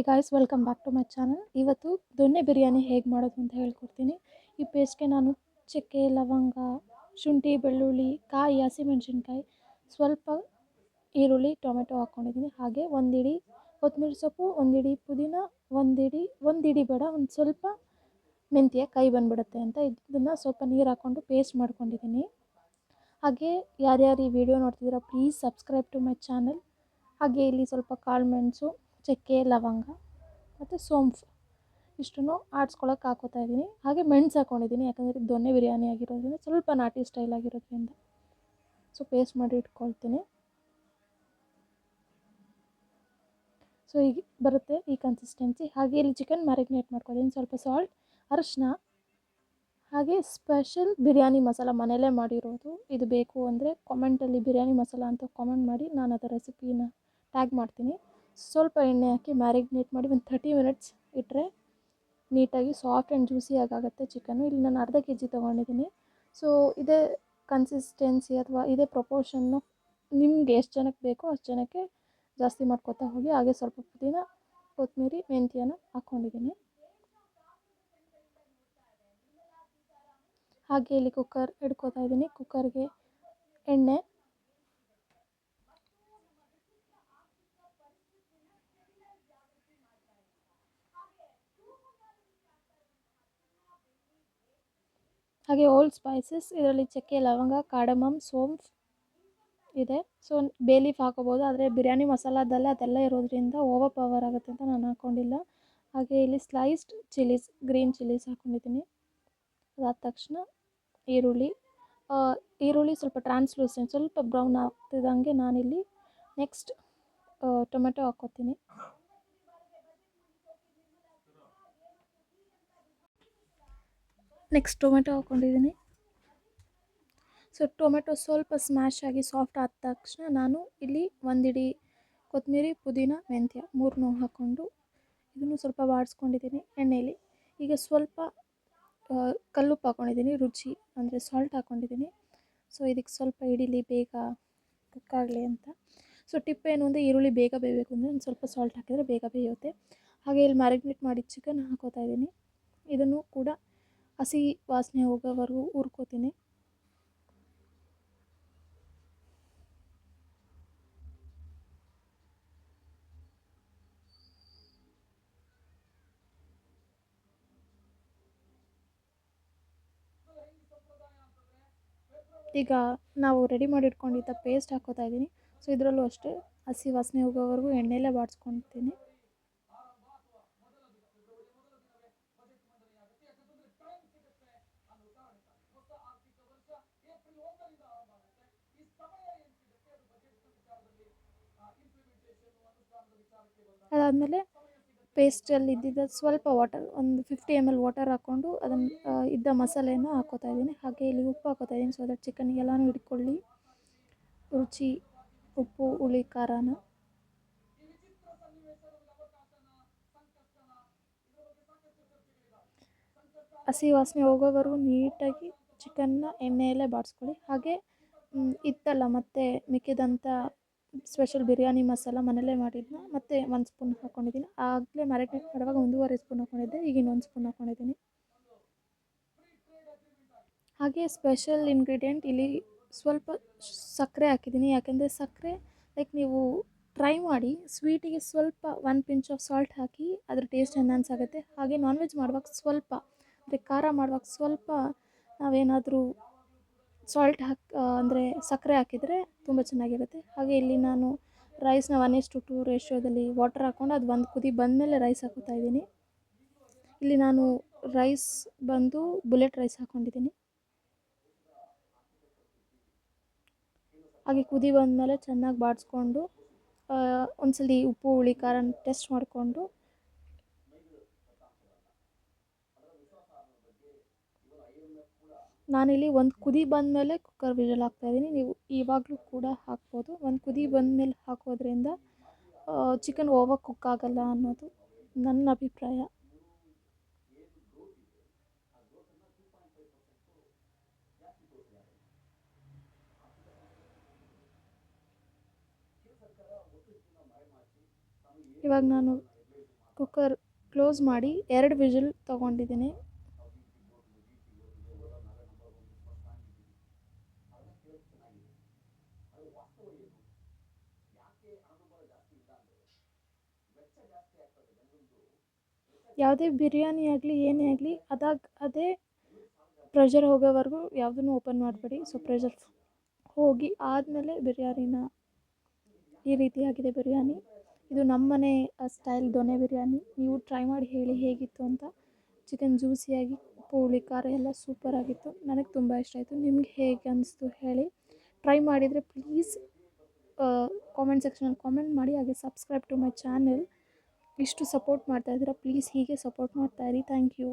Guys, welcome back to my channel. ಇವತ್ತು ದೊನ್ನೆ ಬಿರಿಯಾನಿ ಹೇಗೆ ಮಾಡೋದು ಅಂತ ಹೇಳ್ಕೊಡ್ತೀನಿ. ಈ ಪೇಸ್ಟ್ಗೆ ನಾನು ಚಕ್ಕೆ, ಲವಂಗ, ಶುಂಠಿ, ಬೆಳ್ಳುಳ್ಳಿ, ಕಾಯಿ, ಹಸಿಮೆಣಸಿನ್ಕಾಯಿ, ಸ್ವಲ್ಪ ಈರುಳ್ಳಿ, ಟೊಮೆಟೊ ಹಾಕ್ಕೊಂಡಿದ್ದೀನಿ. ಹಾಗೆ ಒಂದಿಡಿ ಕೊತ್ತಂಬರಿ ಸೊಪ್ಪು, ಒಂದಿಡಿ ಪುದೀನ, ಒಂದಿಡಿ ಬೇಡ, ಒಂದು ಸ್ವಲ್ಪ ಮೆಂತ್ಯ ಕೈ ಬಂದುಬಿಡುತ್ತೆ ಅಂತ ಇದನ್ನು ಸ್ವಲ್ಪ ನೀರು ಹಾಕ್ಕೊಂಡು ಪೇಸ್ಟ್ ಮಾಡ್ಕೊಂಡಿದ್ದೀನಿ. ಹಾಗೆ ಯಾರ್ಯಾರು ಈ ವಿಡಿಯೋ ನೋಡ್ತಿದ್ದೀರಾ please subscribe to my channel. ಹಾಗೆ ಇಲ್ಲಿ ಸ್ವಲ್ಪ ಕಾಳು ಮೆಣಸು, ಚಕ್ಕೆ, ಲವಂಗ ಮತ್ತು ಸೋಂಪು ಇಷ್ಟನ್ನು ಆಡಿಸ್ಕೊಳಕ್ಕೆ ಹಾಕೋತಾ ಇದ್ದೀನಿ. ಹಾಗೆ ಮೆಣಸು ಹಾಕ್ಕೊಂಡಿದ್ದೀನಿ, ಯಾಕಂದರೆ ದೊನ್ನೆ ಬಿರಿಯಾನಿ ಆಗಿರೋದ್ರಿಂದ ಸ್ವಲ್ಪ ನಾಟಿ ಸ್ಟೈಲ್ ಆಗಿರೋದ್ರಿಂದ. ಸೊ ಪೇಸ್ಟ್ ಮಾಡಿ ಇಟ್ಕೊಳ್ತೀನಿ. ಸೊ ಈಗ ಬರುತ್ತೆ ಈ ಕನ್ಸಿಸ್ಟೆನ್ಸಿ. ಹಾಗೆ ಇಲ್ಲಿ ಚಿಕನ್ ಮ್ಯಾರಿನೇಟ್ ಮಾಡ್ಕೊತೀನಿ. ಸ್ವಲ್ಪ ಸಾಲ್ಟ್, ಅರಿಶಿನ, ಹಾಗೆ ಸ್ಪೆಷಲ್ ಬಿರಿಯಾನಿ ಮಸಾಲ ಮನೆಯಲ್ಲೇ ಮಾಡಿರೋದು. ಇದು ಬೇಕು ಅಂದರೆ ಕಾಮೆಂಟಲ್ಲಿ ಬಿರಿಯಾನಿ ಮಸಾಲ ಅಂತ ಕಾಮೆಂಟ್ ಮಾಡಿ, ನಾನು ಅದರ ರೆಸಿಪಿನ ಟ್ಯಾಗ್ ಮಾಡ್ತೀನಿ. ಸ್ವಲ್ಪ ಎಣ್ಣೆ ಹಾಕಿ ಮ್ಯಾರಿನೇಟ್ ಮಾಡಿ ಒಂದು 30 ಮಿನಿಟ್ಸ್ ಇಟ್ಟರೆ ನೀಟಾಗಿ ಸಾಫ್ಟ್ ಆ್ಯಂಡ್ ಜ್ಯೂಸಿಯಾಗಿ ಆಗುತ್ತೆ ಚಿಕನ್ನು. ಇಲ್ಲಿ ನಾನು ಅರ್ಧ kg ತೊಗೊಂಡಿದ್ದೀನಿ. ಸೊ ಇದೇ ಕನ್ಸಿಸ್ಟೆನ್ಸಿ ಅಥವಾ ಇದೇ ಪ್ರಪೋರ್ಷನ್ನು ನಿಮಗೆ ಎಷ್ಟು ಜನಕ್ಕೆ ಬೇಕೋ ಅಷ್ಟು ಜನಕ್ಕೆ ಜಾಸ್ತಿ ಮಾಡ್ಕೊತಾ ಹೋಗಿ. ಹಾಗೆ ಸ್ವಲ್ಪ ಪುದೀನ, ಕೊತ್ತಂಬರಿ, ಮೆಂತ್ಯನ ಹಾಕ್ಕೊಂಡಿದ್ದೀನಿ. ಹಾಗೆ ಇಲ್ಲಿ ಕುಕ್ಕರ್ ಇಡ್ಕೊತಾ ಇದ್ದೀನಿ. ಕುಕ್ಕರ್ಗೆ ಎಣ್ಣೆ, ಹಾಗೆ ಓಲ್ಡ್ ಸ್ಪೈಸಸ್, ಇದರಲ್ಲಿ ಚಕ್ಕೆ, ಲವಂಗ, ಕಾರ್ಡಮಮ್, ಸೋಂಪು ಇದೆ. ಸೊ ಬೇ ಲೀಫ್ ಹಾಕೋಬೋದು, ಆದರೆ ಬಿರಿಯಾನಿ ಮಸಾಲದಲ್ಲೇ ಅದೆಲ್ಲ ಇರೋದ್ರಿಂದ ಓವರ್ ಪವರ್ ಆಗುತ್ತೆ ಅಂತ ನಾನು ಹಾಕ್ಕೊಂಡಿಲ್ಲ. ಹಾಗೆ ಇಲ್ಲಿ ಸ್ಲೈಸ್ಡ್ ಚಿಲ್ಲೀಸ್, ಗ್ರೀನ್ ಚಿಲ್ಲೀಸ್ ಹಾಕ್ಕೊಂಡಿದ್ದೀನಿ. ಅದಾದ ತಕ್ಷಣ ಈರುಳ್ಳಿ ಸ್ವಲ್ಪ ಟ್ರಾನ್ಸ್ಲೂಸೆಂಟ್, ಸ್ವಲ್ಪ ಬ್ರೌನ್ ಆಗ್ತಿದ್ದಂಗೆ ನಾನಿಲ್ಲಿ ನೆಕ್ಸ್ಟ್ ಟೊಮೆಟೊ ಹಾಕ್ಕೋತೀನಿ. ನೆಕ್ಸ್ಟ್ ಟೊಮೆಟೊ ಹಾಕ್ಕೊಂಡಿದ್ದೀನಿ. ಸೊ ಟೊಮೆಟೊ ಸ್ವಲ್ಪ ಸ್ಮ್ಯಾಶ್ ಆಗಿ ಸಾಫ್ಟ್ ಆದ ತಕ್ಷಣ ನಾನು ಇಲ್ಲಿ ಒಂದಿಡಿ ಕೊತ್ತಂಬರಿ, ಪುದೀನ, ಮೆಂತ್ಯ ಮೂರನ್ನೂ ಹಾಕ್ಕೊಂಡು ಇದನ್ನು ಸ್ವಲ್ಪ ಬಾಡಿಸ್ಕೊಂಡಿದ್ದೀನಿ ಎಣ್ಣೆಯಲ್ಲಿ. ಈಗ ಸ್ವಲ್ಪ ಕಲ್ಲುಪ್ಪು ಹಾಕ್ಕೊಂಡಿದ್ದೀನಿ, ರುಚಿ ಅಂದರೆ ಸಾಲ್ಟ್ ಹಾಕ್ಕೊಂಡಿದ್ದೀನಿ. ಸೊ ಇದಕ್ಕೆ ಸ್ವಲ್ಪ ಹಿಡೀಲಿ, ಬೇಗ ಕುಕ್ಕಾಗಲಿ ಅಂತ. ಸೊ ಟಿಪ್ ಏನು ಅಂದರೆ ಈರುಳ್ಳಿ ಬೇಗ ಬೇಯಬೇಕು ಅಂದರೆ ಒಂದು ಸ್ವಲ್ಪ ಸಾಲ್ಟ್ ಹಾಕಿದರೆ ಬೇಗ ಬೇಯುತ್ತೆ. ಹಾಗೆ ಇಲ್ಲಿ ಮ್ಯಾರಿನೇಟ್ ಮಾಡಿದ ಚಿಕನ್ ಹಾಕೋತಾ ಇದ್ದೀನಿ. ಇದನ್ನು ಕೂಡ ಹಸಿ ವಾಸನೆ ಹೋಗೋವರೆಗೂ ಹುರ್ಕೋತೀನಿ. ಈಗ ನಾವು ರೆಡಿ ಮಾಡಿ ಇಟ್ಕೊಂಡಿದ್ದ ಪೇಸ್ಟ್ ಹಾಕೋತಾ ಇದ್ದೀನಿ. ಸೊ ಇದರಲ್ಲೂ ಅಷ್ಟೇ ಹಸಿ ವಾಸನೆ ಹೋಗೋವರೆಗೂ ಎಣ್ಣೆಯಲ್ಲೇ ಬಾಡಿಸ್ಕೊತೀನಿ. ಅದಾದಮೇಲೆ ಪೇಸ್ಟಲ್ಲಿ ಇದ್ದಿದ್ದ ಸ್ವಲ್ಪ ವಾಟರ್, ಒಂದು 50 ml ವಾಟರ್ ಹಾಕ್ಕೊಂಡು ಅದನ್ನು ಇದ್ದ ಮಸಾಲೆಯನ್ನು ಹಾಕೋತಾ ಇದ್ದೀನಿ. ಹಾಗೆ ಇಲ್ಲಿ ಉಪ್ಪು ಹಾಕೋತಾ ಇದ್ದೀನಿ, ಸೊ ದಟ್ ಚಿಕನ್ಗೆಲ್ಲನೂ ಹಿಡ್ಕೊಳ್ಳಿ ರುಚಿ, ಉಪ್ಪು, ಹುಳಿ, ಖಾರನ. ಹಸಿ ವಾಸನೆ ಹೋಗೋವರೆಗೂ ನೀಟಾಗಿ ಚಿಕನ್ನ ಎಣ್ಣೆಯಲ್ಲೇ ಬಾಡಿಸ್ಕೊಳ್ಳಿ. ಹಾಗೆ ಇತ್ತಲ್ಲ ಮತ್ತೆ ಮಿಕ್ಕಿದಂಥ ಸ್ಪೆಷಲ್ ಬಿರಿಯಾನಿ ಮಸಾಲ ಮನೆಯಲ್ಲೇ ಮಾಡಿದ್ದನ್ನ ಮತ್ತೆ 1 ಸ್ಪೂನ್ ಹಾಕ್ಕೊಂಡಿದ್ದೀನಿ. ಆಗಲೇ ಮ್ಯಾರಿನೇಟ್ ಮಾಡುವಾಗ 1.5 ಸ್ಪೂನ್ ಹಾಕ್ಕೊಂಡಿದ್ದೆ, ಈಗ ಇನ್ನೊಂದು ಸ್ಪೂನ್ ಹಾಕ್ಕೊಂಡಿದ್ದೀನಿ. ಹಾಗೆ ಸ್ಪೆಷಲ್ ಇಂಗ್ರೀಡಿಯೆಂಟ್ ಇಲ್ಲಿ ಸ್ವಲ್ಪ ಸಕ್ಕರೆ ಹಾಕಿದ್ದೀನಿ. ಯಾಕೆಂದರೆ ಸಕ್ಕರೆ ಲೈಕ್ ನೀವು ಟ್ರೈ ಮಾಡಿ, ಸ್ವೀಟಿಗೆ ಸ್ವಲ್ಪ 1 ಪಿಂಚ್ ಆಫ್ ಸಾಲ್ಟ್ ಹಾಕಿ ಅದರ ಟೇಸ್ಟ್ ಎನ್ಹಾನ್ಸ್ ಆಗುತ್ತೆ. ಹಾಗೆ ನಾನ್ ವೆಜ್ ಮಾಡುವಾಗ ಸ್ವಲ್ಪ ಅಂದರೆ ಖಾರ ಮಾಡುವಾಗ ಸ್ವಲ್ಪ ನಾವೇನಾದರೂ ಸಾಲ್ಟ್ ಅಂದರೆ ಸಕ್ಕರೆ ಹಾಕಿದರೆ ತುಂಬ ಚೆನ್ನಾಗಿರುತ್ತೆ. ಹಾಗೆ ಇಲ್ಲಿ ನಾನು ರೈಸ್ನ 1:2 ರೇಷಿಯೋದಲ್ಲಿ ವಾಟರ್ ಹಾಕ್ಕೊಂಡು ಅದು ಒಂದು ಕುದಿ ಬಂದಮೇಲೆ ರೈಸ್ ಹಾಕೋತಾ ಇದ್ದೀನಿ. ಇಲ್ಲಿ ನಾನು ರೈಸ್ ಬಂದು ಬುಲೆಟ್ ರೈಸ್ ಹಾಕ್ಕೊಂಡಿದ್ದೀನಿ. ಹಾಗೆ ಕುದಿ ಬಂದಮೇಲೆ ಚೆನ್ನಾಗಿ ಬಾಡಿಸ್ಕೊಂಡು ಒಂದ್ಸಲಿ ಉಪ್ಪು, ಹುಳಿ, ಖಾರ ಟೆಸ್ಟ್ ಮಾಡಿಕೊಂಡು ನಾನಿಲ್ಲಿ ಒಂದು ಕುದಿ ಬಂದಮೇಲೆ ಕುಕ್ಕರ್ ವಿಷಲ್ ಹಾಕ್ತಾಯಿದ್ದೀನಿ. ನೀವು ಇವಾಗಲೂ ಕೂಡ ಹಾಕ್ಬೋದು. ಒಂದು ಕುದಿ ಬಂದಮೇಲೆ ಹಾಕೋದ್ರಿಂದ ಚಿಕನ್ ಓವರ್ ಕುಕ್ ಆಗಲ್ಲ ಅನ್ನೋದು ನನ್ನ ಅಭಿಪ್ರಾಯ. ಇವಾಗ ನಾನು ಕುಕ್ಕರ್ ಕ್ಲೋಸ್ ಮಾಡಿ 2 ವಿಷಲ್ ತೊಗೊಂಡಿದ್ದೀನಿ. ಯಾವುದೇ ಬಿರಿಯಾನಿ ಆಗಲಿ ಏನೇ ಆಗಲಿ ಅದೇ ಪ್ರೆಷರ್ ಹೋಗೋವರೆಗೂ ಯಾವುದನ್ನು ಓಪನ್ ಮಾಡಬೇಡಿ. ಸೊ ಪ್ರೆಷರ್ ಹೋಗಿ ಆದಮೇಲೆ ಬಿರಿಯಾನಿನ ಈ ರೀತಿಯಾಗಿದೆ ಬಿರಿಯಾನಿ. ಇದು ನಮ್ಮನೆ ಸ್ಟೈಲ್ ದೊನೆ ಬಿರಿಯಾನಿ. ನೀವು ಟ್ರೈ ಮಾಡಿ ಹೇಳಿ ಹೇಗಿತ್ತು ಅಂತ. ಚಿಕನ್ ಜ್ಯೂಸಿಯಾಗಿ ಉಪ್ಪು ಹುಳಿ ಖಾರ ಎಲ್ಲ ಸೂಪರಾಗಿತ್ತು. ನನಗೆ ತುಂಬ ಇಷ್ಟ ಆಯಿತು. ನಿಮ್ಗೆ ಹೇಗೆ ಅನಿಸ್ತು ಹೇಳಿ. ಟ್ರೈ ಮಾಡಿದರೆ ಪ್ಲೀಸ್ ಕಾಮೆಂಟ್ ಸೆಕ್ಷನಲ್ಲಿ ಕಾಮೆಂಟ್ ಮಾಡಿ. ಹಾಗೆ ಸಬ್ಸ್ಕ್ರೈಬ್ ಟು ಮೈ ಚಾನೆಲ್. ಇಷ್ಟು ಸಪೋರ್ಟ್ ಮಾಡ್ತಾಯಿದ್ದೀರಾ, ಪ್ಲೀಸ್ ಹೀಗೆ ಸಪೋರ್ಟ್ ಮಾಡ್ತಾಯಿರಿ. Thank you.